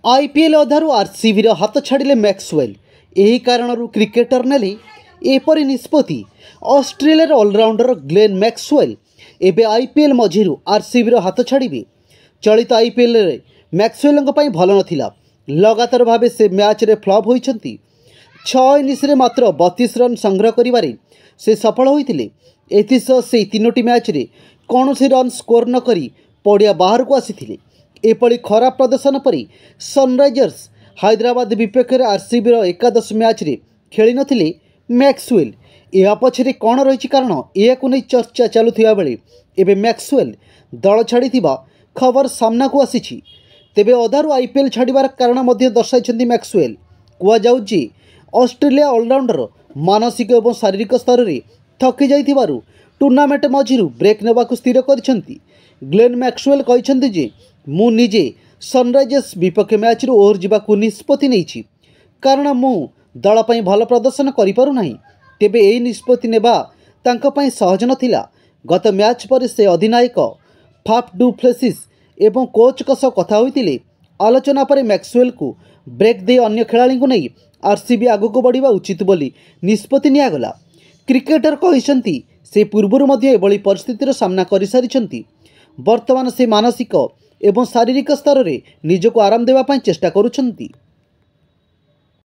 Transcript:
IPL अधारू RCB हाथ छाड़िले Maxwell. यही कारण क्रिकेटर नेले एपरी निष्पत्ति। ऑस्ट्रेलिया ऑलराउंडर ग्लेन मैक्सवेल एबे आईपीएल मझिरु आरसीबी हाथ छाड़िबे। चलित आईपीएल रे मैक्सवेल भल नथिला। लगातार भाव से मैच रे फ्लॉप होइछंती। 6 इनिंग्स रे मात्र 32 रन संग्रह करिबारे से सफल होइतिले। एथिसह से 3टी मैच रे कौनसी रन स्कोर न करी पड़िया बाहर को आसीथिले। एपरी खराब प्रदर्शन परी सनराइजर्स हैदराबाद विपक्ष में आरसीबी एकादश मैच रे खेली नथिले मैक्सवेल। या पछरे कौन रही कारण यह नहीं चर्चा चलुवा बेले एबे मैक्सवेल दल छाड़ी खबर सामना को आसी। तेबे अधारू आईपीएल छाड़बार कारण दर्शाई मैक्सवेल। कहुचे ऑस्ट्रेलिया ऑलराउंडर मानसिक और शारीरिक स्तर में थकी जाइथिबारु टूर्नामेंट मझिरु ब्रेक नेबाकु स्थिर करिसेंती। ग्लेन मैक्सवेल कहिसेंती जे मु निजे सनराइजर्स विपक्ष मैच रु ओहर जावाकू निष्पत्ति नेइछि कारण मु दल पई भल प्रदर्शन करि पारु नाही। तेबे एही निष्पत्ति नेबा तांको पई सहज नथिला। गत मैच पर से अधिनायक फाफ डू प्लेसिस एवं कोच सह कथा होइतिले। आलोचना पर मैक्सवेल को ब्रेक दे अन्य खेलाड़ी को नहीं आरसीबी आगको बढ़िबा उचित बोली निष्पत्ति नियागला। क्रिकेटर कहिसेंती से पूर्वरु मध्ये एभली परिस्थितिर सामना करि सारिछंती। वर्तमान से मानसिक एवं शारीरिक स्तर में निजको आराम देवा चेष्टा करुछंती।